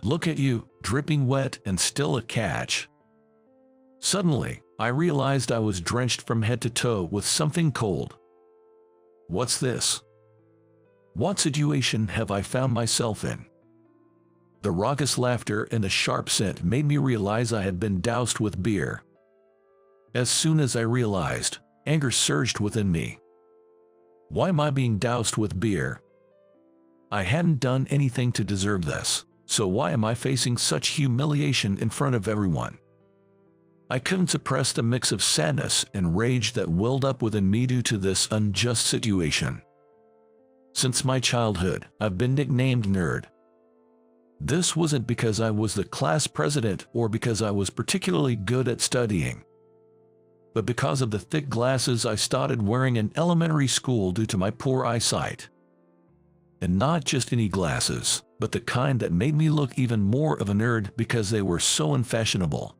Look at you, dripping wet and still a catch. Suddenly, I realized I was drenched from head to toe with something cold. What's this? What situation have I found myself in? The raucous laughter and the sharp scent made me realize I had been doused with beer. As soon as I realized, anger surged within me. Why am I being doused with beer? I hadn't done anything to deserve this, so why am I facing such humiliation in front of everyone? I couldn't suppress the mix of sadness and rage that welled up within me due to this unjust situation. Since my childhood, I've been nicknamed Nerd. This wasn't because I was the class president or because I was particularly good at studying, but because of the thick glasses I started wearing in elementary school due to my poor eyesight. And not just any glasses, but the kind that made me look even more of a nerd because they were so unfashionable.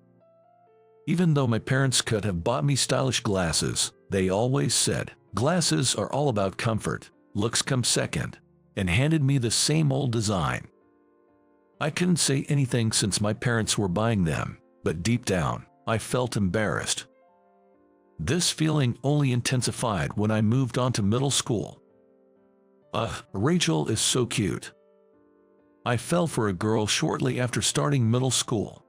Even though my parents could have bought me stylish glasses, they always said, "Glasses are all about comfort, looks come second," and handed me the same old design. I couldn't say anything since my parents were buying them, but deep down, I felt embarrassed. This feeling only intensified when I moved on to middle school. Rachel is so cute. I fell for a girl shortly after starting middle school.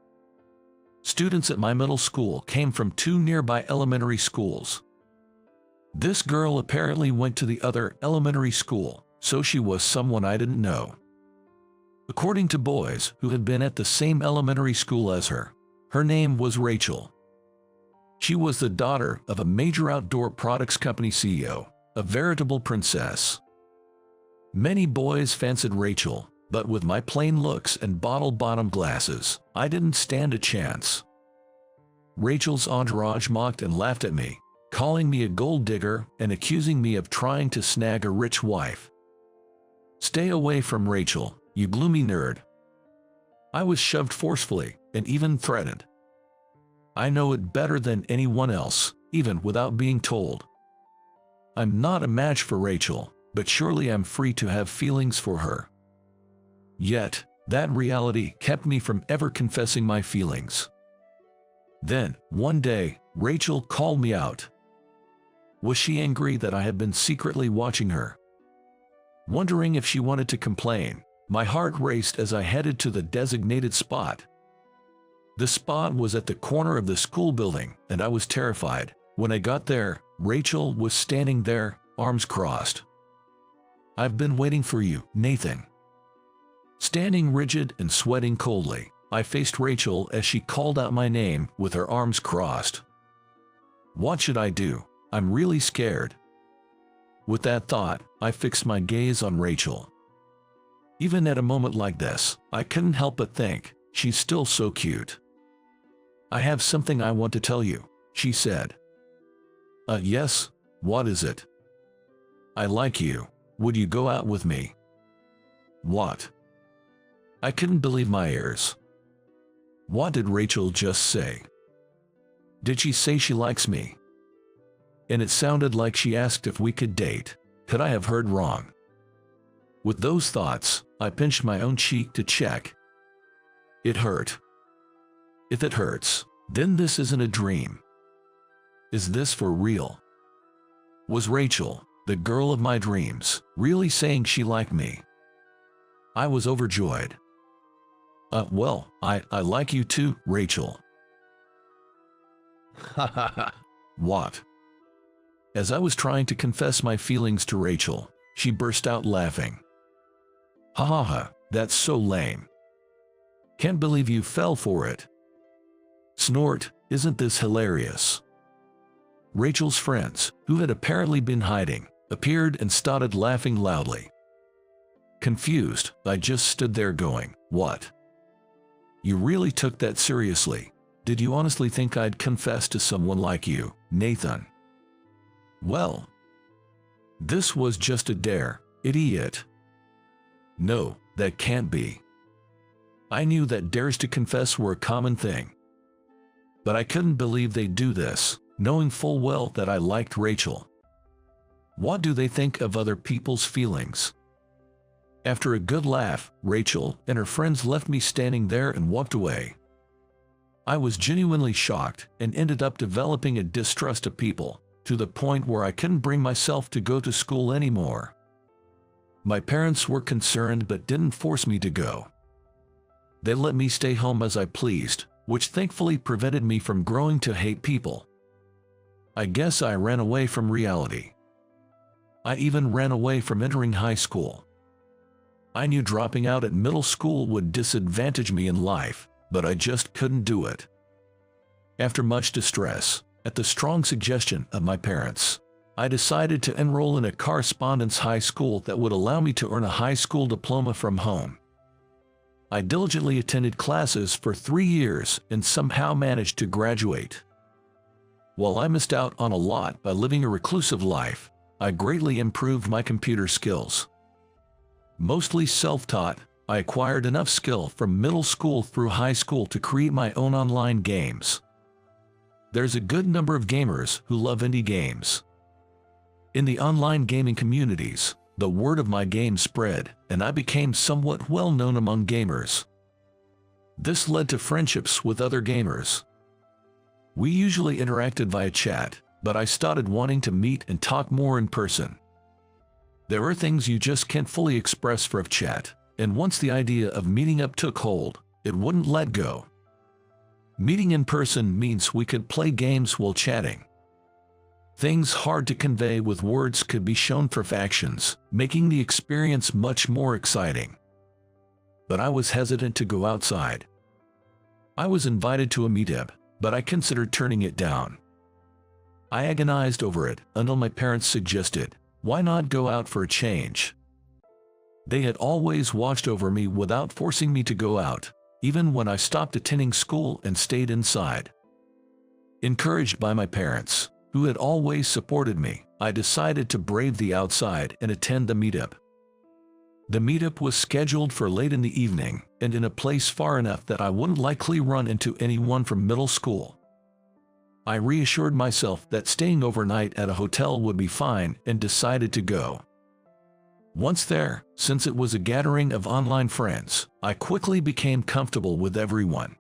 Students at my middle school came from 2 nearby elementary schools. This girl apparently went to the other elementary school, so she was someone I didn't know. According to boys who had been at the same elementary school as her, her name was Rachel. She was the daughter of a major outdoor products company CEO, a veritable princess. Many boys fancied Rachel, but with my plain looks and bottle-bottom glasses, I didn't stand a chance. Rachel's entourage mocked and laughed at me, calling me a gold digger and accusing me of trying to snag a rich wife. "Stay away from Rachel, you gloomy nerd." I was shoved forcefully and even threatened. I know it better than anyone else, even without being told. I'm not a match for Rachel, but surely I'm free to have feelings for her. Yet, that reality kept me from ever confessing my feelings. Then, one day, Rachel called me out. Was she angry that I had been secretly watching her? Wondering if she wanted to complain, my heart raced as I headed to the designated spot. The spot was at the corner of the school building, and I was terrified. When I got there, Rachel was standing there, arms crossed. "I've been waiting for you, Nathan." Standing rigid and sweating coldly, I faced Rachel as she called out my name with her arms crossed. What should I do? I'm really scared. With that thought, I fixed my gaze on Rachel. Even at a moment like this, I couldn't help but think, she's still so cute. "I have something I want to tell you," she said. Yes, what is it?" "I like you. Would you go out with me?" "What?" I couldn't believe my ears. What did Rachel just say? Did she say she likes me? And it sounded like she asked if we could date. Could I have heard wrong? With those thoughts, I pinched my own cheek to check. It hurt. If it hurts, then this isn't a dream. Is this for real? Was Rachel, the girl of my dreams, really saying she liked me? I was overjoyed. Well, I like you too, Rachel." What? As I was trying to confess my feelings to Rachel, she burst out laughing. "Ha ha ha, that's so lame. Can't believe you fell for it. Snort, isn't this hilarious?" Rachel's friends, who had apparently been hiding, appeared and started laughing loudly. Confused, I just stood there going, "What? You really took that seriously? Did you honestly think I'd confess to someone like you, Nathan?" Well, this was just a dare, idiot. No, that can't be. I knew that dares to confess were a common thing. But I couldn't believe they'd do this, knowing full well that I liked Rachel. What do they think of other people's feelings? After a good laugh, Rachel and her friends left me standing there and walked away. I was genuinely shocked and ended up developing a distrust of people, to the point where I couldn't bring myself to go to school anymore. My parents were concerned but didn't force me to go. They let me stay home as I pleased, which thankfully prevented me from growing to hate people. I guess I ran away from reality. I even ran away from entering high school. I knew dropping out at middle school would disadvantage me in life, but I just couldn't do it. After much distress, at the strong suggestion of my parents, I decided to enroll in a correspondence high school that would allow me to earn a high school diploma from home. I diligently attended classes for 3 years and somehow managed to graduate. While I missed out on a lot by living a reclusive life, I greatly improved my computer skills. Mostly self-taught, I acquired enough skill from middle school through high school to create my own online games. There's a good number of gamers who love indie games. In the online gaming communities, the word of my game spread, and I became somewhat well known among gamers. This led to friendships with other gamers. We usually interacted via chat, but I started wanting to meet and talk more in person. There are things you just can't fully express via chat, and once the idea of meeting up took hold, it wouldn't let go. Meeting in person means we could play games while chatting. Things hard to convey with words could be shown through actions, making the experience much more exciting. But I was hesitant to go outside. I was invited to a meetup, but I considered turning it down. I agonized over it until my parents suggested, why not go out for a change? They had always watched over me without forcing me to go out, even when I stopped attending school and stayed inside. Encouraged by my parents, who had always supported me, I decided to brave the outside and attend the meetup. The meetup was scheduled for late in the evening and in a place far enough that I wouldn't likely run into anyone from middle school. I reassured myself that staying overnight at a hotel would be fine and decided to go. Once there, since it was a gathering of online friends, I quickly became comfortable with everyone.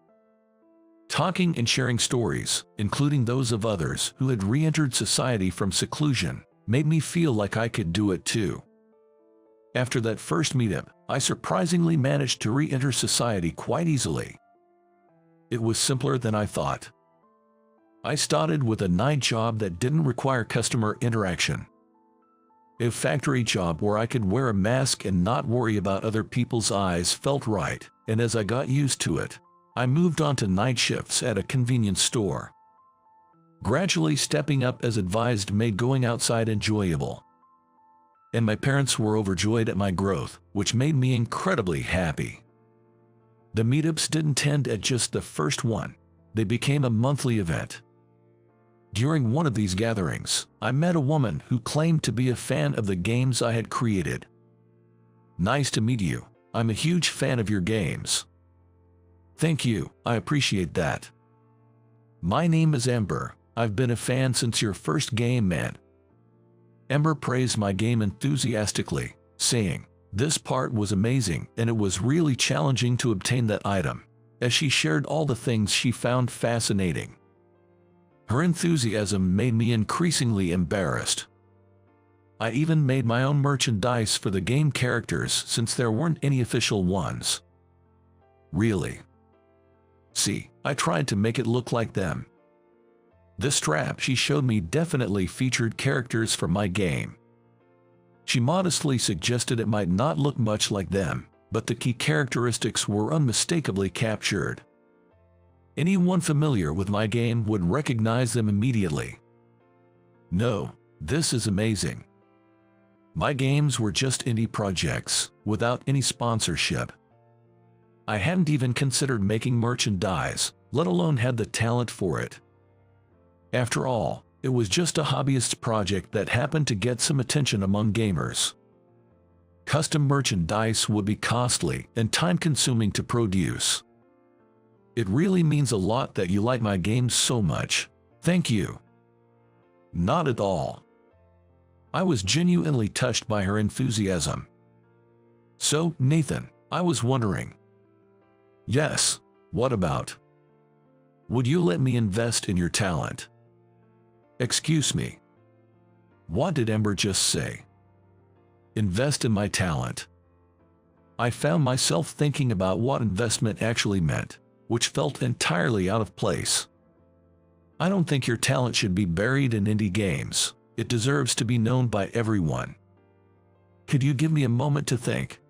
Talking and sharing stories, including those of others who had re-entered society from seclusion, made me feel like I could do it too. After that first meetup, I surprisingly managed to re-enter society quite easily. It was simpler than I thought. I started with a night job that didn't require customer interaction. A factory job where I could wear a mask and not worry about other people's eyes felt right, and as I got used to it, I moved on to night shifts at a convenience store. Gradually stepping up as advised made going outside enjoyable. And my parents were overjoyed at my growth, which made me incredibly happy. The meetups didn't end at just the first one. They became a monthly event. During one of these gatherings, I met a woman who claimed to be a fan of the games I had created. Nice to meet you. I'm a huge fan of your games. Thank you, I appreciate that. My name is Ember. I've been a fan since your first game, man. Ember praised my game enthusiastically, saying, this part was amazing and it was really challenging to obtain that item, as she shared all the things she found fascinating. Her enthusiasm made me increasingly embarrassed. I even made my own merchandise for the game characters since there weren't any official ones. Really? See, I tried to make it look like them. The strap she showed me definitely featured characters from my game. She modestly suggested it might not look much like them, but the key characteristics were unmistakably captured. Anyone familiar with my game would recognize them immediately. No, this is amazing. My games were just indie projects, without any sponsorship. I hadn't even considered making merchandise, let alone had the talent for it. After all, it was just a hobbyist's project that happened to get some attention among gamers. Custom merchandise would be costly and time-consuming to produce. It really means a lot that you like my games so much. Thank you. Not at all. I was genuinely touched by her enthusiasm. So, Nathan, I was wondering. Yes, what about? Would you let me invest in your talent? Excuse me. What did Ember just say? Invest in my talent. I found myself thinking about what investment actually meant, which felt entirely out of place. I don't think your talent should be buried in indie games. It deserves to be known by everyone. Could you give me a moment to think?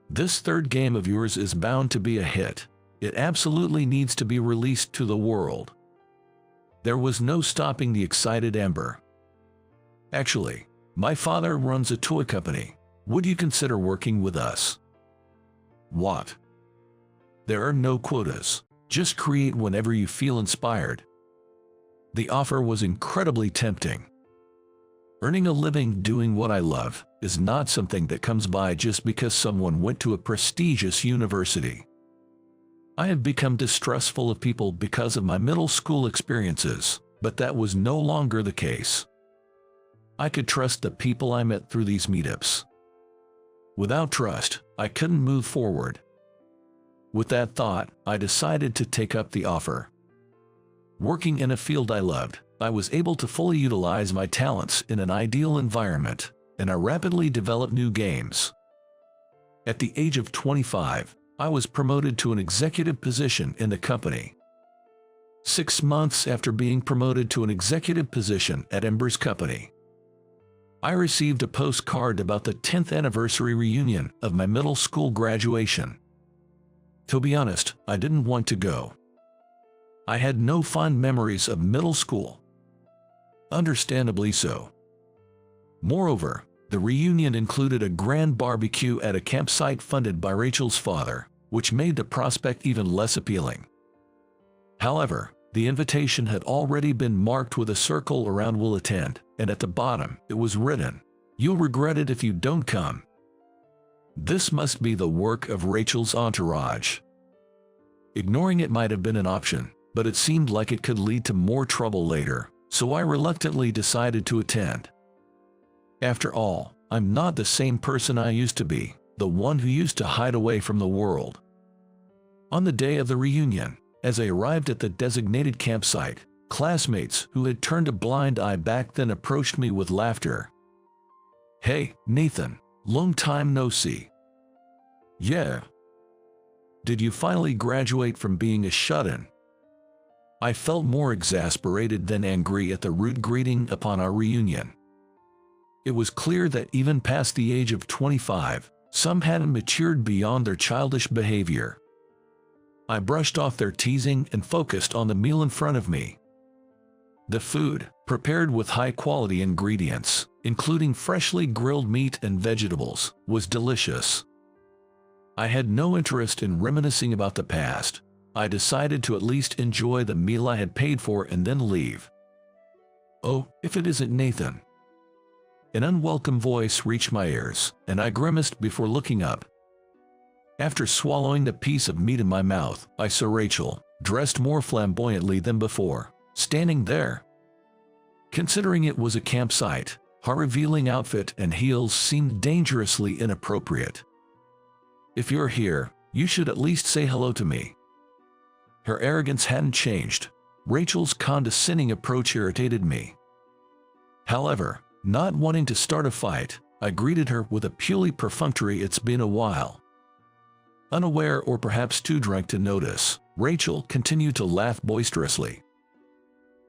This third game of yours is bound to be a hit. It absolutely needs to be released to the world. There was no stopping the excited Ember. Actually, my father runs a toy company. Would you consider working with us? What? There are no quotas. Just create whenever you feel inspired. The offer was incredibly tempting. Earning a living doing what I love is not something that comes by just because someone went to a prestigious university. I have become distrustful of people because of my middle school experiences, but that was no longer the case. I could trust the people I met through these meetups. Without trust, I couldn't move forward. With that thought, I decided to take up the offer. Working in a field I loved, I was able to fully utilize my talents in an ideal environment, and I rapidly developed new games. At the age of 25, I was promoted to an executive position in the company. 6 months after being promoted to an executive position at Ember's company, I received a postcard about the 10th anniversary reunion of my middle school graduation. To be honest, I didn't want to go. I had no fond memories of middle school. Understandably so. Moreover, the reunion included a grand barbecue at a campsite funded by Rachel's father, which made the prospect even less appealing. However, the invitation had already been marked with a circle around "will attend," and at the bottom it was written, "You'll regret it if you don't come." This must be the work of Rachel's entourage. Ignoring it might have been an option, but it seemed like it could lead to more trouble later, so I reluctantly decided to attend. After all, I'm not the same person I used to be, the one who used to hide away from the world. On the day of the reunion, as I arrived at the designated campsite, classmates who had turned a blind eye back then approached me with laughter. "Hey, Nathan, long time no see." "Yeah. Did you finally graduate from being a shut-in?" I felt more exasperated than angry at the rude greeting upon our reunion. It was clear that even past the age of 25, some hadn't matured beyond their childish behavior. I brushed off their teasing and focused on the meal in front of me. The food, prepared with high-quality ingredients, including freshly grilled meat and vegetables, was delicious. I had no interest in reminiscing about the past. I decided to at least enjoy the meal I had paid for and then leave. "Oh, if it isn't Nathan." An unwelcome voice reached my ears, and I grimaced before looking up. After swallowing the piece of meat in my mouth, I saw Rachel, dressed more flamboyantly than before, standing there. Considering it was a campsite, her revealing outfit and heels seemed dangerously inappropriate. "If you're here, you should at least say hello to me." Her arrogance hadn't changed. Rachel's condescending approach irritated me. However, not wanting to start a fight, I greeted her with a purely perfunctory "it's been a while." Unaware or perhaps too drunk to notice, Rachel continued to laugh boisterously.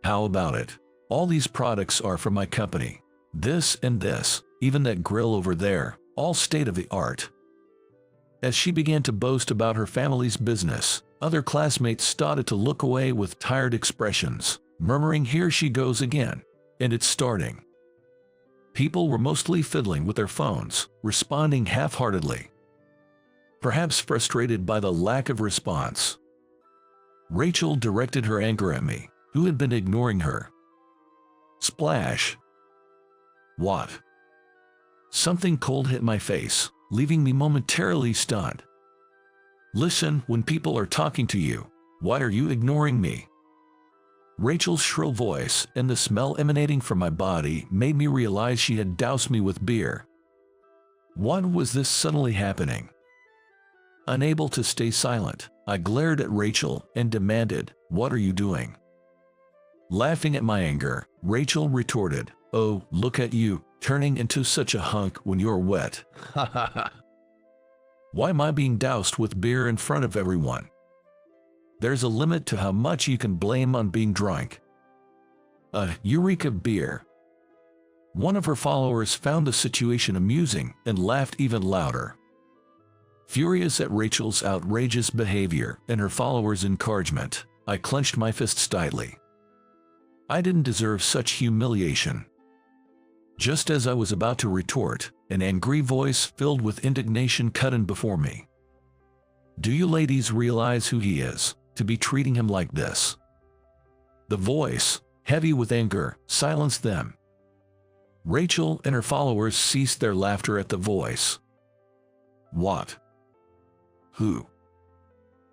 "How about it? All these products are from my company. This and this, even that grill over there, all state-of-the-art." As she began to boast about her family's business, other classmates started to look away with tired expressions, murmuring, "Here she goes again, and it's starting." People were mostly fiddling with their phones, responding half-heartedly. Perhaps frustrated by the lack of response, Rachel directed her anger at me, who had been ignoring her. Splash! What? Something cold hit my face, leaving me momentarily stunned. "Listen, when people are talking to you, why are you ignoring me?" Rachel's shrill voice and the smell emanating from my body made me realize she had doused me with beer. Why was this suddenly happening? Unable to stay silent, I glared at Rachel and demanded, "What are you doing?" Laughing at my anger, Rachel retorted, "Oh, look at you, turning into such a hunk when you're wet. Ha ha ha. Why am I being doused with beer in front of everyone? There's a limit to how much you can blame on being drunk." Eureka beer. One of her followers found the situation amusing and laughed even louder. Furious at Rachel's outrageous behavior and her followers' encouragement, I clenched my fists tightly. I didn't deserve such humiliation. Just as I was about to retort, an angry voice filled with indignation cut in before me. "Do you ladies realize who he is, to be treating him like this?" The voice, heavy with anger, silenced them. Rachel and her followers ceased their laughter at the voice. "What? Who?"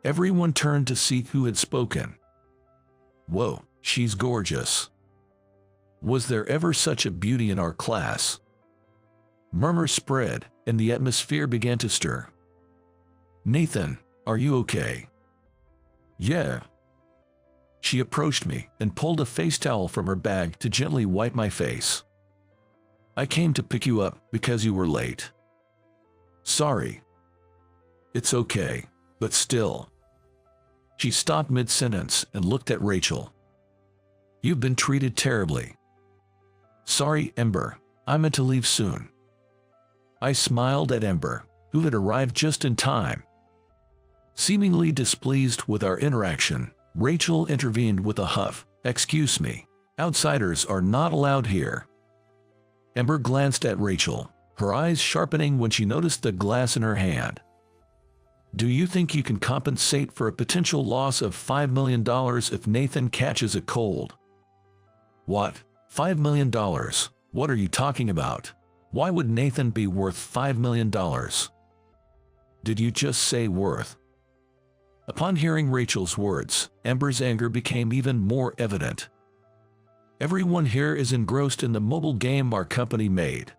Everyone turned to see who had spoken. "Whoa, she's gorgeous. Was there ever such a beauty in our class?" Murmurs spread, and the atmosphere began to stir. "Nathan, are you okay?" "Yeah." She approached me and pulled a face towel from her bag to gently wipe my face. "I came to pick you up because you were late." "Sorry." "It's okay, but still." She stopped mid-sentence and looked at Rachel. "You've been treated terribly." "Sorry, Ember, I meant to leave soon." I smiled at Ember, who had arrived just in time. Seemingly displeased with our interaction, Rachel intervened with a huff. "Excuse me, outsiders are not allowed here." Ember glanced at Rachel, her eyes sharpening when she noticed the glass in her hand. "Do you think you can compensate for a potential loss of $5 million if Nathan catches a cold?" "What? $5 million? What are you talking about? Why would Nathan be worth $5 million? Did you just say worth?" Upon hearing Rachel's words, Ember's anger became even more evident. "Everyone here is engrossed in the mobile game our company made."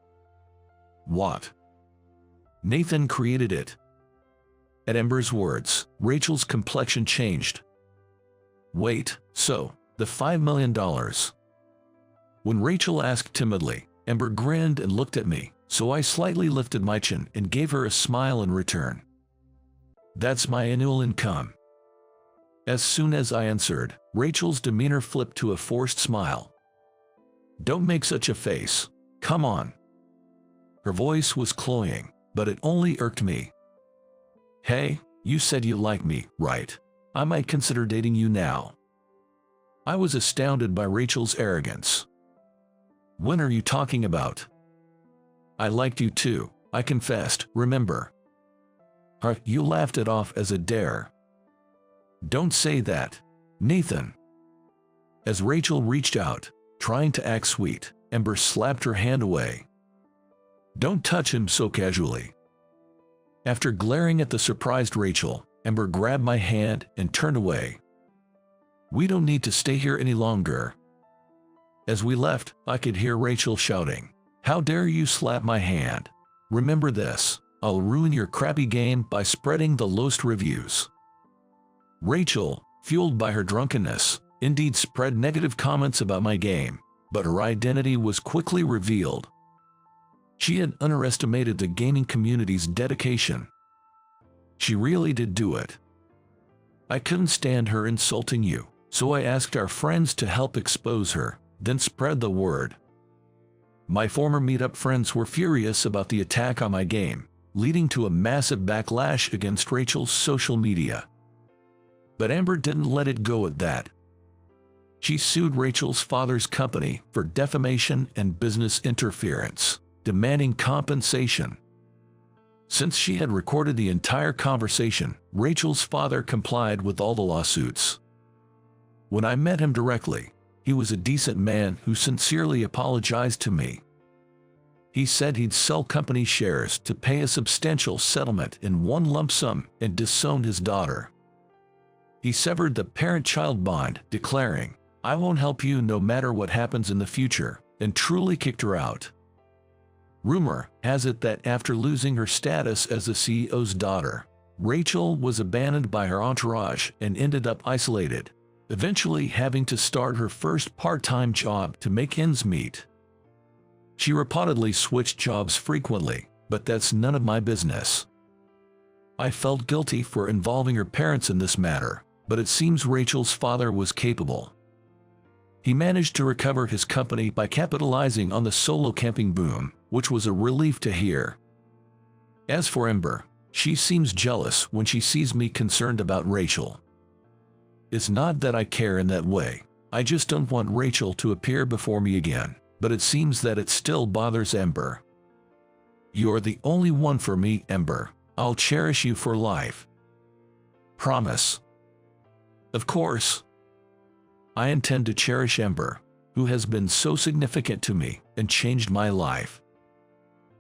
"What? Nathan created it?" At Ember's words, Rachel's complexion changed. "Wait, so, the $5 million? When Rachel asked timidly, Ember grinned and looked at me, so I slightly lifted my chin and gave her a smile in return. "That's my annual income." As soon as I answered, Rachel's demeanor flipped to a forced smile. "Don't make such a face. Come on." Her voice was cloying, but it only irked me. "Hey, you said you like me, right? I might consider dating you now." I was astounded by Rachel's arrogance. "When are you talking about?" "I liked you too," I confessed, remember. You laughed it off as a dare." "Don't say that, Nathan." As Rachel reached out, trying to act sweet, Ember slapped her hand away. "Don't touch him so casually." After glaring at the surprised Rachel, Ember grabbed my hand and turned away. "We don't need to stay here any longer." As we left, I could hear Rachel shouting, "How dare you slap my hand? Remember this, I'll ruin your crappy game by spreading the lowest reviews." Rachel, fueled by her drunkenness, indeed spread negative comments about my game, but her identity was quickly revealed. She had underestimated the gaming community's dedication. She really did do it. I couldn't stand her insulting you, so I asked our friends to help expose her, then spread the word. My former meetup friends were furious about the attack on my game, leading to a massive backlash against Rachel's social media. But Amber didn't let it go at that. She sued Rachel's father's company for defamation and business interference, demanding compensation. Since she had recorded the entire conversation, Rachel's father complied with all the lawsuits. When I met him directly, he was a decent man who sincerely apologized to me. He said he'd sell company shares to pay a substantial settlement in one lump sum and disowned his daughter. He severed the parent-child bond, declaring, "I won't help you no matter what happens in the future," and truly kicked her out. Rumor has it that after losing her status as the CEO's daughter, Rachel was abandoned by her entourage and ended up isolated, eventually having to start her first part-time job to make ends meet. She reportedly switched jobs frequently, but that's none of my business. I felt guilty for involving her parents in this matter, but it seems Rachel's father was capable. He managed to recover his company by capitalizing on the solo camping boom, which was a relief to hear. As for Ember, she seems jealous when she sees me concerned about Rachel. It's not that I care in that way, I just don't want Rachel to appear before me again, but it seems that it still bothers Ember. You're the only one for me, Ember. I'll cherish you for life. Promise. Of course. I intend to cherish Ember, who has been so significant to me and changed my life.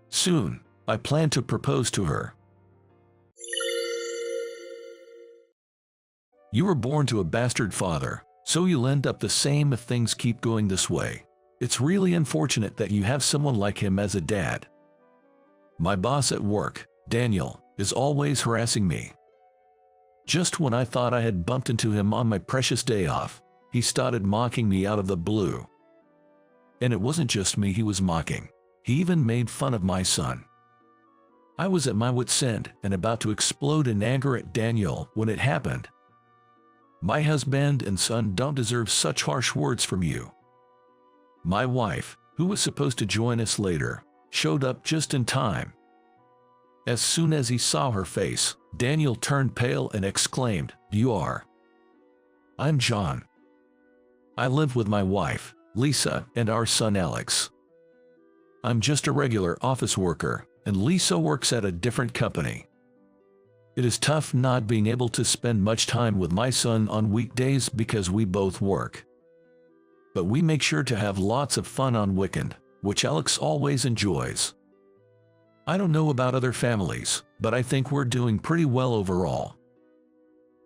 Soon, I plan to propose to her. You were born to a bastard father, so you'll end up the same if things keep going this way. It's really unfortunate that you have someone like him as a dad. My boss at work, Daniel, is always harassing me. Just when I thought I had bumped into him on my precious day off, he started mocking me out of the blue. And it wasn't just me he was mocking. He even made fun of my son. I was at my wit's end and about to explode in anger at Daniel when it happened. My husband and son don't deserve such harsh words from you. My wife, who was supposed to join us later, showed up just in time. As soon as he saw her face, Daniel turned pale and exclaimed, "You are." I'm John. I live with my wife, Lisa, and our son Alex. I'm just a regular office worker, and Lisa works at a different company. It is tough not being able to spend much time with my son on weekdays because we both work. But we make sure to have lots of fun on weekend, which Alex always enjoys. I don't know about other families, but I think we're doing pretty well overall.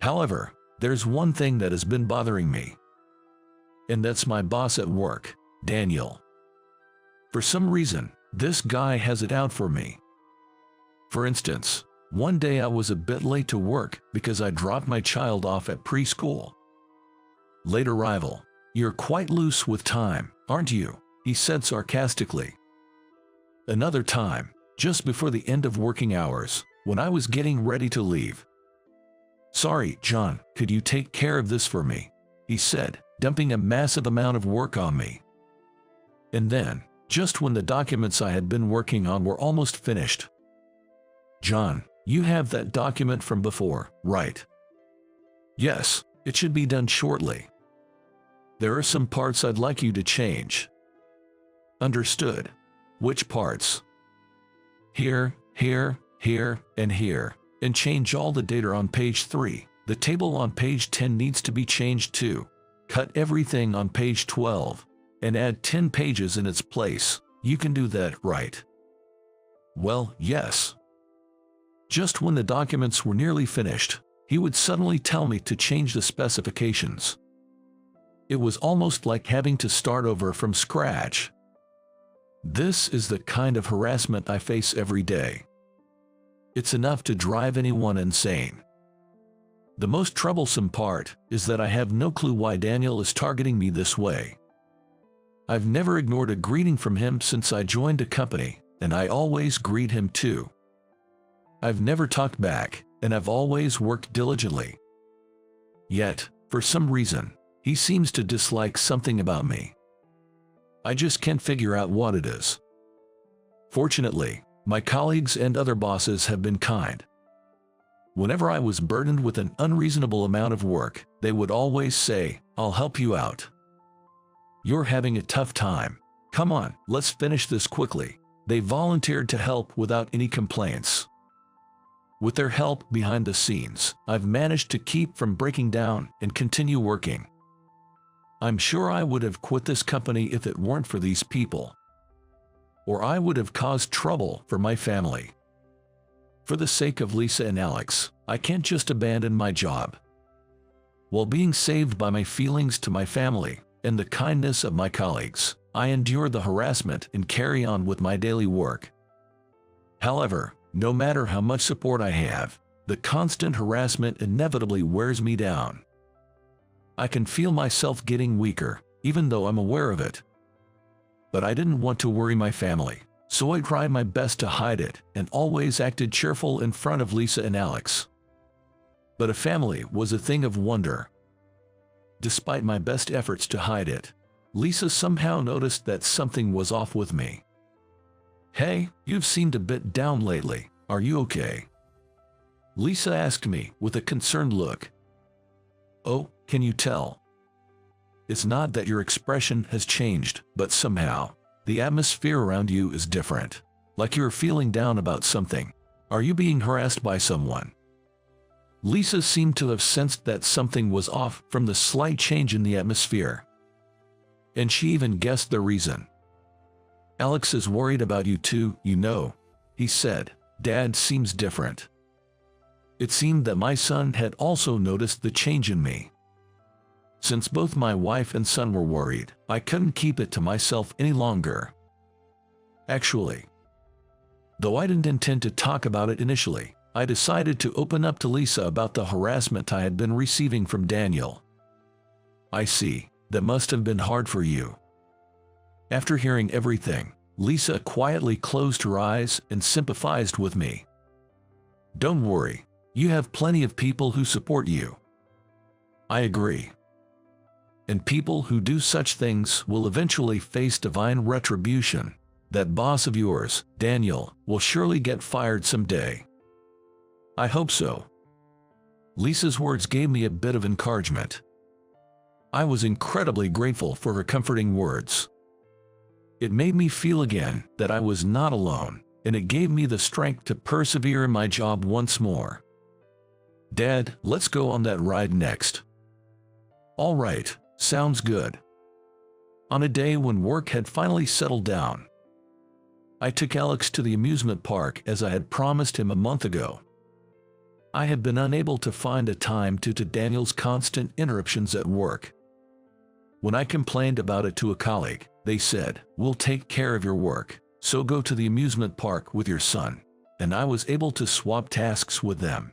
However, there's one thing that has been bothering me. And that's my boss at work, Daniel. For some reason, this guy has it out for me. For instance, one day I was a bit late to work because I dropped my child off at preschool. Late arrival. You're quite loose with time, aren't you? He said sarcastically. Another time, just before the end of working hours, when I was getting ready to leave. Sorry, John, could you take care of this for me? He said, dumping a massive amount of work on me. And then, just when the documents I had been working on were almost finished. John, you have that document from before, right? Yes, it should be done shortly. There are some parts I'd like you to change. Understood. Which parts? Here, here, here, and here, and change all the data on page 3. The table on page 10 needs to be changed too. Cut everything on page 12, and add 10 pages in its place. You can do that, right? Well, yes. Just when the documents were nearly finished, he would suddenly tell me to change the specifications. It was almost like having to start over from scratch. This is the kind of harassment I face every day. It's enough to drive anyone insane. The most troublesome part is that I have no clue why Daniel is targeting me this way. I've never ignored a greeting from him since I joined a company, and I always greet him too. I've never talked back, and I've always worked diligently. Yet, for some reason, he seems to dislike something about me. I just can't figure out what it is. Fortunately, my colleagues and other bosses have been kind. Whenever I was burdened with an unreasonable amount of work, they would always say, "I'll help you out. You're having a tough time. Come on, let's finish this quickly." They volunteered to help without any complaints. With their help behind the scenes, I've managed to keep from breaking down and continue working. I'm sure I would have quit this company if it weren't for these people. Or I would have caused trouble for my family. For the sake of Lisa and Alex, I can't just abandon my job. While being saved by my feelings to my family and the kindness of my colleagues, I endure the harassment and carry on with my daily work. However, no matter how much support I have, the constant harassment inevitably wears me down. I can feel myself getting weaker, even though I'm aware of it. But I didn't want to worry my family, so I tried my best to hide it and always acted cheerful in front of Lisa and Alex. But a family was a thing of wonder. Despite my best efforts to hide it, Lisa somehow noticed that something was off with me. "Hey, you've seemed a bit down lately. Are you okay?" Lisa asked me with a concerned look. "Oh, can you tell? It's not that your expression has changed, but somehow, the atmosphere around you is different. Like you're feeling down about something. Are you being harassed by someone?" Lisa seemed to have sensed that something was off from the slight change in the atmosphere. And she even guessed the reason. "Alex is worried about you too, you know," he said. "Dad seems different." It seemed that my son had also noticed the change in me. Since both my wife and son were worried, I couldn't keep it to myself any longer. Actually, though I didn't intend to talk about it initially, I decided to open up to Lisa about the harassment I had been receiving from Daniel. "I see. That must have been hard for you." After hearing everything, Lisa quietly closed her eyes and sympathized with me. "Don't worry. You have plenty of people who support you." I agree. And people who do such things will eventually face divine retribution. That boss of yours, Daniel, will surely get fired someday. I hope so. Lisa's words gave me a bit of encouragement. I was incredibly grateful for her comforting words. It made me feel again that I was not alone, and it gave me the strength to persevere in my job once more. "Dad, let's go on that ride next." "All right, sounds good." On a day when work had finally settled down, I took Alex to the amusement park as I had promised him a month ago. I had been unable to find a time due to Daniel's constant interruptions at work. When I complained about it to a colleague, they said, "We'll take care of your work, so go to the amusement park with your son," and I was able to swap tasks with them.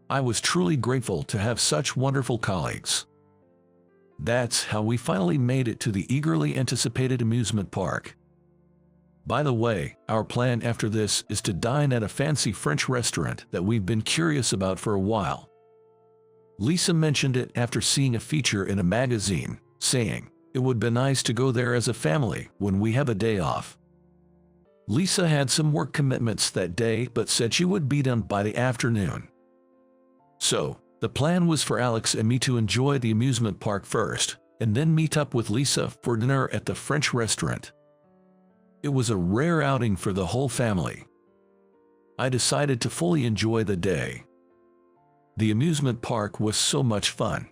I was truly grateful to have such wonderful colleagues. That's how we finally made it to the eagerly anticipated amusement park. By the way, our plan after this is to dine at a fancy French restaurant that we've been curious about for a while. Lisa mentioned it after seeing a feature in a magazine, saying, "It would be nice to go there as a family when we have a day off." Lisa had some work commitments that day but said she would be done by the afternoon. So, the plan was for Alex and me to enjoy the amusement park first, and then meet up with Lisa for dinner at the French restaurant. It was a rare outing for the whole family. I decided to fully enjoy the day. The amusement park was so much fun.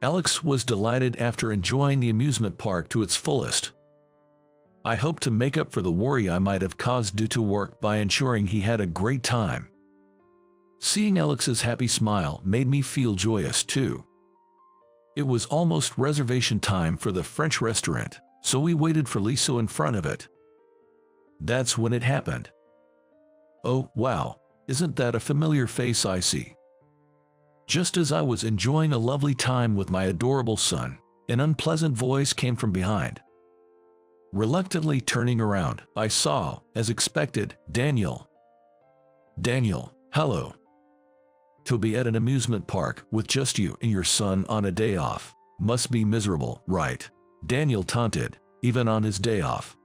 Alex was delighted after enjoying the amusement park to its fullest. I hoped to make up for the worry I might have caused due to work by ensuring he had a great time. Seeing Alex's happy smile made me feel joyous too. It was almost reservation time for the French restaurant, so we waited for Lisa in front of it. That's when it happened. "Oh, wow, isn't that a familiar face I see?" Just as I was enjoying a lovely time with my adorable son, an unpleasant voice came from behind. Reluctantly turning around, I saw, as expected, Daniel. "Daniel, hello. To be at an amusement park with just you and your son on a day off must be miserable, right?" Daniel taunted, even on his day off.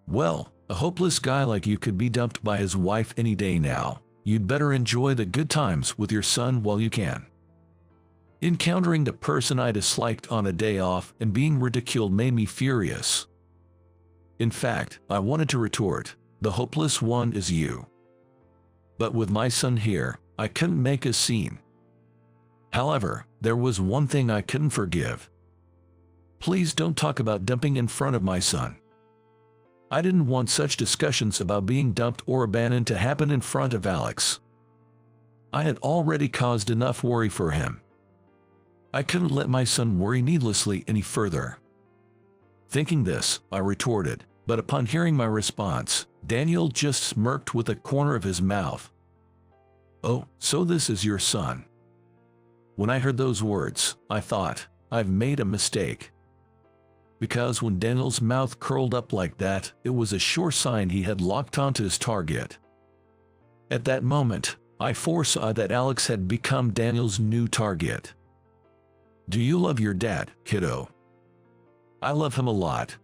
"Well, a hopeless guy like you could be dumped by his wife any day now. You'd better enjoy the good times with your son while you can." Encountering the person I disliked on a day off and being ridiculed made me furious. In fact, I wanted to retort, "The hopeless one is you." But with my son here, I couldn't make a scene. However, there was one thing I couldn't forgive. Please don't talk about dumping in front of my son. I didn't want such discussions about being dumped or abandoned to happen in front of Alex. I had already caused enough worry for him. I couldn't let my son worry needlessly any further. Thinking this, I retorted, but upon hearing my response, Daniel just smirked with a corner of his mouth. "Oh, so this is your son." When I heard those words, I thought, I've made a mistake. Because when Daniel's mouth curled up like that, it was a sure sign he had locked onto his target. At that moment, I foresaw that Alex had become Daniel's new target. "Do you love your dad, kiddo?" "I love him a lot,"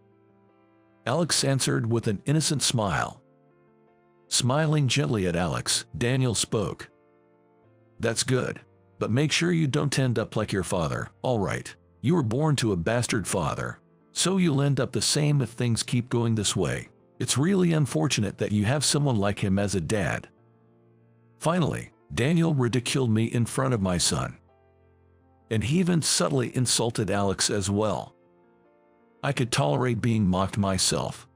Alex answered with an innocent smile. Smiling gently at Alex, Daniel spoke. "That's good. But make sure you don't end up like your father, all right? You were born to a bastard father. So you'll end up the same if things keep going this way. It's really unfortunate that you have someone like him as a dad." Finally, Daniel ridiculed me in front of my son. And he even subtly insulted Alex as well. I could tolerate being mocked myself,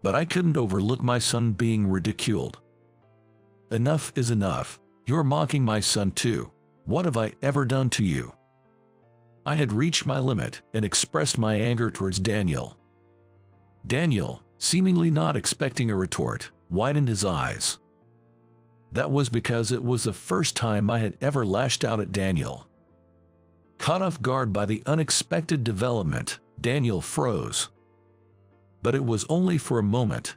but I couldn't overlook my son being ridiculed. Enough is enough. You're mocking my son too. What have I ever done to you? I had reached my limit and expressed my anger towards Daniel. Daniel, seemingly not expecting a retort, widened his eyes. That was because it was the first time I had ever lashed out at Daniel. Caught off guard by the unexpected development, Daniel froze. But it was only for a moment.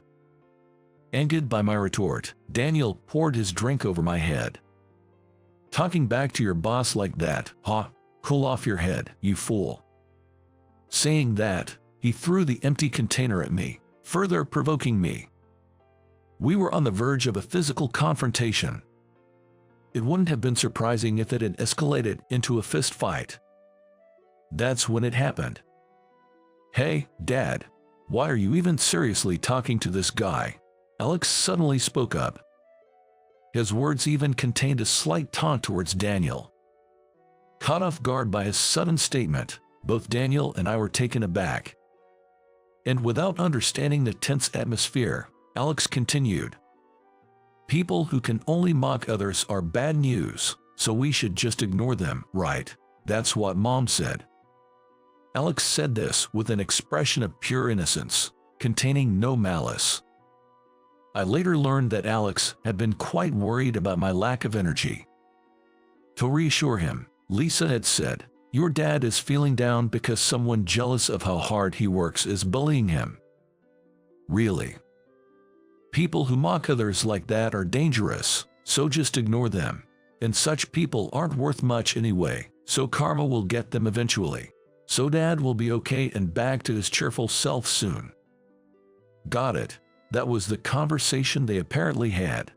Angered by my retort, Daniel poured his drink over my head. "Talking back to your boss like that, huh? Cool off your head, you fool." Saying that, he threw the empty container at me, further provoking me. We were on the verge of a physical confrontation. It wouldn't have been surprising if it had escalated into a fist fight. That's when it happened. "Hey, Dad, why are you even seriously talking to this guy?" Alex suddenly spoke up. His words even contained a slight taunt towards Daniel. Caught off guard by his sudden statement, both Daniel and I were taken aback. And without understanding the tense atmosphere, Alex continued. "People who can only mock others are bad news, so we should just ignore them, right? That's what Mom said." Alex said this with an expression of pure innocence, containing no malice. I later learned that Alex had been quite worried about my lack of energy. To reassure him, Lisa had said, "Your dad is feeling down because someone jealous of how hard he works is bullying him." Really? People who mock others like that are dangerous, so just ignore them. And such people aren't worth much anyway, so karma will get them eventually. So Dad will be okay and back to his cheerful self soon. Got it. That was the conversation they apparently had.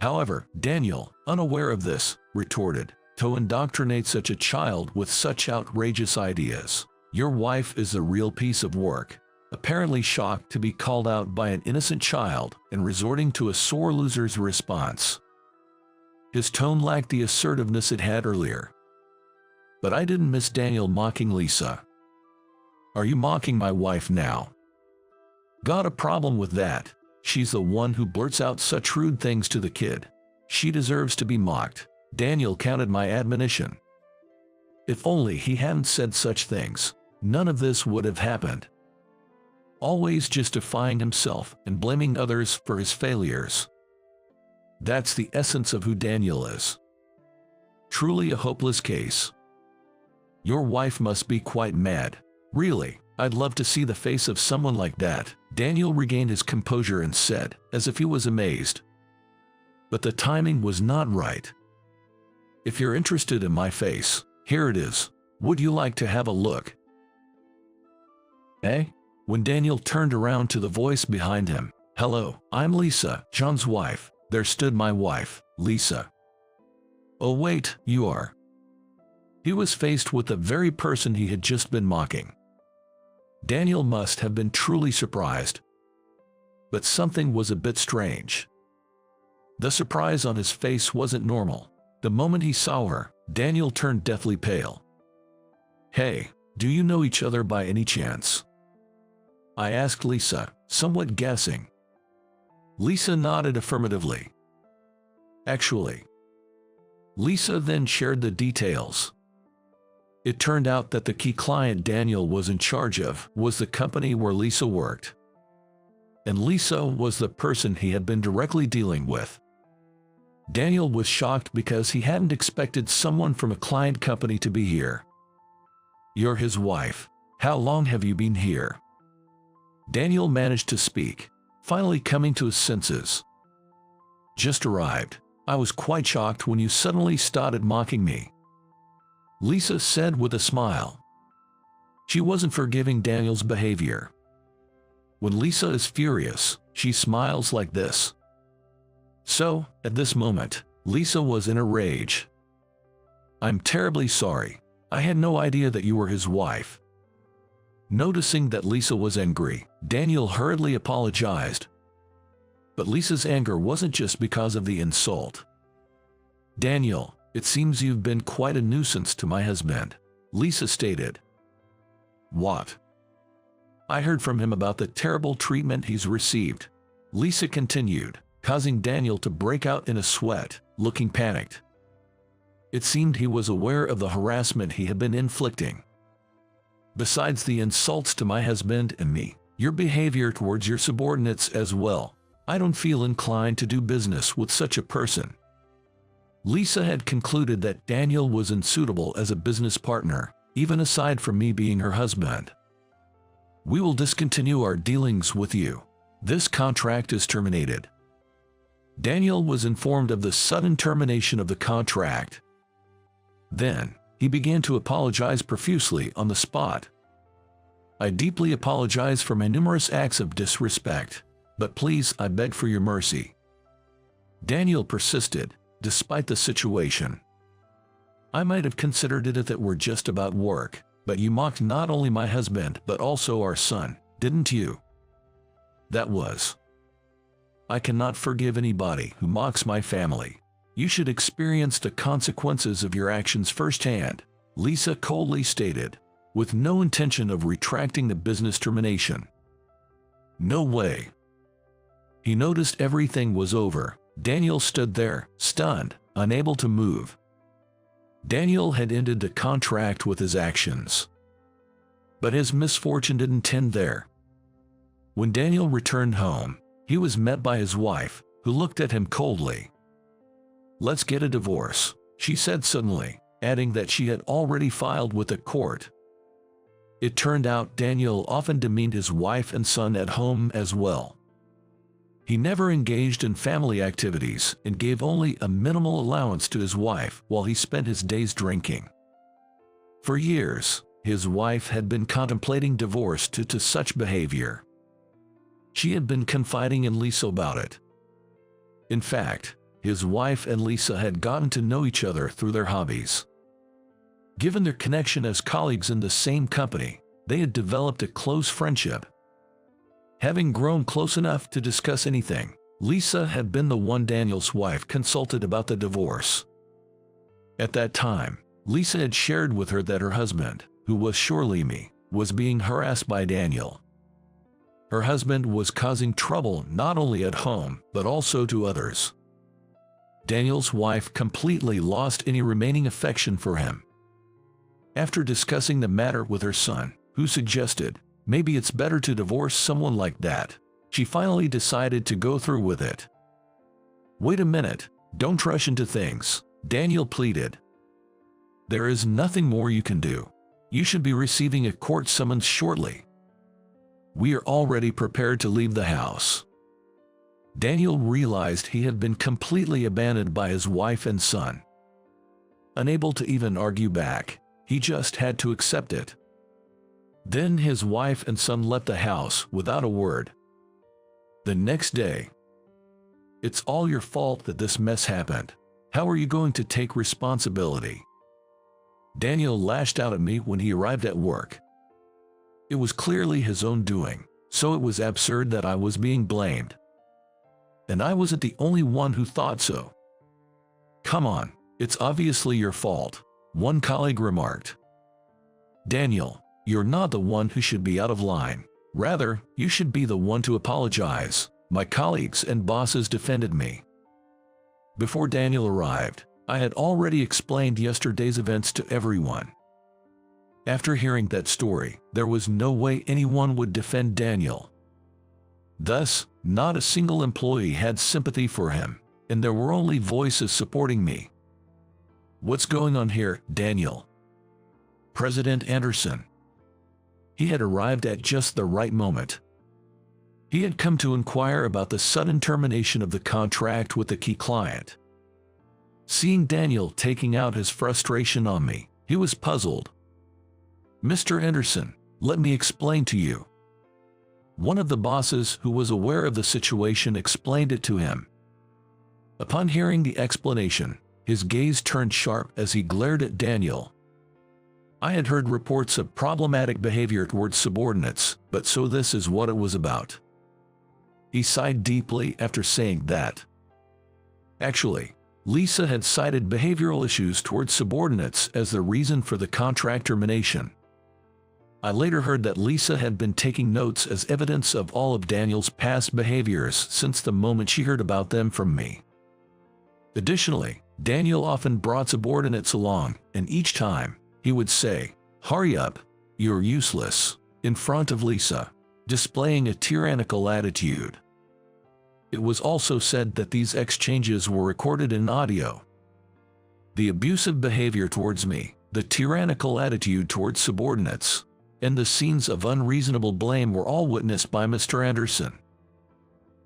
However, Daniel, unaware of this, retorted, "To indoctrinate such a child with such outrageous ideas. Your wife is a real piece of work." Apparently shocked to be called out by an innocent child and resorting to a sore loser's response. His tone lacked the assertiveness it had earlier. But I didn't miss Daniel mocking Lisa. "Are you mocking my wife now?" "Got a problem with that. She's the one who blurts out such rude things to the kid. She deserves to be mocked." Daniel countered my admonition. If only he hadn't said such things, none of this would have happened. Always justifying himself and blaming others for his failures. That's the essence of who Daniel is. Truly a hopeless case. Your wife must be quite mad. Really, I'd love to see the face of someone like that. Daniel regained his composure and said, as if he was amazed. But the timing was not right. "If you're interested in my face, here it is. Would you like to have a look?" Eh? When Daniel turned around to the voice behind him, "Hello, I'm Lisa, John's wife." There stood my wife, Lisa. "Oh wait, you are." He was faced with the very person he had just been mocking. Daniel must have been truly surprised. But something was a bit strange. The surprise on his face wasn't normal. The moment he saw her, Daniel turned deathly pale. "Hey, do you know each other by any chance?" I asked Lisa, somewhat guessing. Lisa nodded affirmatively. "Actually." Lisa then shared the details. It turned out that the key client Daniel was in charge of was the company where Lisa worked. And Lisa was the person he had been directly dealing with. Daniel was shocked because he hadn't expected someone from a client company to be here. "You're his wife. How long have you been here?" Daniel managed to speak, finally coming to his senses. "Just arrived. I was quite shocked when you suddenly started mocking me," Lisa said with a smile. She wasn't forgiving Daniel's behavior. When Lisa is furious, she smiles like this. So, at this moment, Lisa was in a rage. "I'm terribly sorry. I had no idea that you were his wife." Noticing that Lisa was angry, Daniel hurriedly apologized. But Lisa's anger wasn't just because of the insult. "Daniel, it seems you've been quite a nuisance to my husband," Lisa stated. "What?" "I heard from him about the terrible treatment he's received," Lisa continued, causing Daniel to break out in a sweat, looking panicked. It seemed he was aware of the harassment he had been inflicting. "Besides the insults to my husband and me, your behavior towards your subordinates as well, I don't feel inclined to do business with such a person." Lisa had concluded that Daniel was unsuitable as a business partner, even aside from me being her husband. "We will discontinue our dealings with you. This contract is terminated." Daniel was informed of the sudden termination of the contract. Then, he began to apologize profusely on the spot. "I deeply apologize for my numerous acts of disrespect, but please, I beg for your mercy." Daniel persisted, despite the situation. "I might have considered it if it were just about work, but you mocked not only my husband but also our son, didn't you?" "That was. I cannot forgive anybody who mocks my family. You should experience the consequences of your actions firsthand," Lisa coldly stated, with no intention of retracting the business termination. "No way." He noticed everything was over. Daniel stood there, stunned, unable to move. Daniel had ended the contract with his actions. But his misfortune didn't end there. When Daniel returned home, he was met by his wife, who looked at him coldly. "Let's get a divorce," she said suddenly, adding that she had already filed with the court. It turned out Daniel often demeaned his wife and son at home as well. He never engaged in family activities and gave only a minimal allowance to his wife while he spent his days drinking. For years, his wife had been contemplating divorce due to such behavior. She had been confiding in Lisa about it. In fact, his wife and Lisa had gotten to know each other through their hobbies. Given their connection as colleagues in the same company, they had developed a close friendship. Having grown close enough to discuss anything, Lisa had been the one Daniel's wife consulted about the divorce. At that time, Lisa had shared with her that her husband, who was surely me, was being harassed by Daniel. Her husband was causing trouble not only at home, but also to others. Daniel's wife completely lost any remaining affection for him. After discussing the matter with her son, who suggested, maybe it's better to divorce someone like that, she finally decided to go through with it. "Wait a minute, don't rush into things," Daniel pleaded. "There is nothing more you can do. You should be receiving a court summons shortly. We are already prepared to leave the house." Daniel realized he had been completely abandoned by his wife and son. Unable to even argue back, he just had to accept it. Then his wife and son left the house without a word. The next day, "It's all your fault that this mess happened. How are you going to take responsibility?" Daniel lashed out at me when he arrived at work. It was clearly his own doing, so it was absurd that I was being blamed. And I wasn't the only one who thought so. "Come on, it's obviously your fault," one colleague remarked. "Daniel, you're not the one who should be out of line. Rather, you should be the one to apologize," my colleagues and bosses defended me. Before Daniel arrived, I had already explained yesterday's events to everyone. After hearing that story, there was no way anyone would defend Daniel. Thus, not a single employee had sympathy for him, and there were only voices supporting me. "What's going on here, Daniel?" President Anderson. He had arrived at just the right moment. He had come to inquire about the sudden termination of the contract with the key client. Seeing Daniel taking out his frustration on me, he was puzzled. "Mr. Anderson, let me explain to you." One of the bosses who was aware of the situation explained it to him. Upon hearing the explanation, his gaze turned sharp as he glared at Daniel. I had heard reports of problematic behavior towards subordinates, but so this is what it was about. He sighed deeply after saying that. Actually, Lisa had cited behavioral issues towards subordinates as the reason for the contract termination. I later heard that Lisa had been taking notes as evidence of all of Daniel's past behaviors since the moment she heard about them from me. Additionally, Daniel often brought subordinates along, and each time, he would say, "Hurry up, you're useless," in front of Lisa, displaying a tyrannical attitude. It was also said that these exchanges were recorded in audio. The abusive behavior towards me, the tyrannical attitude towards subordinates, and the scenes of unreasonable blame were all witnessed by Mr. Anderson.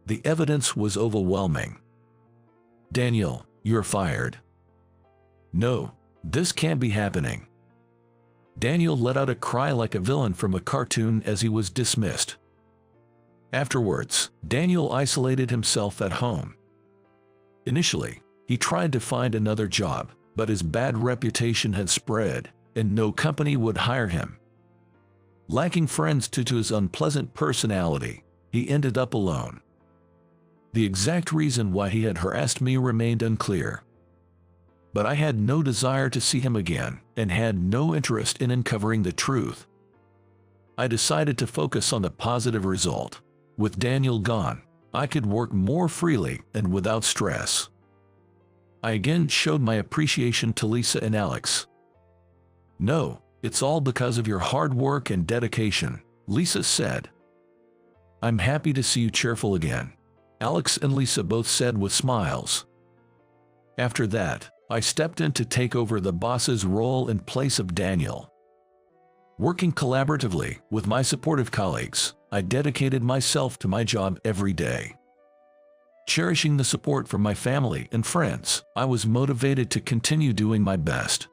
The evidence was overwhelming. "Daniel, you're fired." "No, this can't be happening." Daniel let out a cry like a villain from a cartoon as he was dismissed. Afterwards, Daniel isolated himself at home. Initially, he tried to find another job, but his bad reputation had spread, and no company would hire him. Lacking friends due to his unpleasant personality, he ended up alone. The exact reason why he had harassed me remained unclear. But I had no desire to see him again, and had no interest in uncovering the truth. I decided to focus on the positive result. With Daniel gone, I could work more freely and without stress. I again showed my appreciation to Lisa and Alex. "No, it's all because of your hard work and dedication," Lisa said. "I'm happy to see you cheerful again," Alex and Lisa both said with smiles. After that, I stepped in to take over the boss's role in place of Daniel. Working collaboratively with my supportive colleagues, I dedicated myself to my job every day. Cherishing the support from my family and friends, I was motivated to continue doing my best.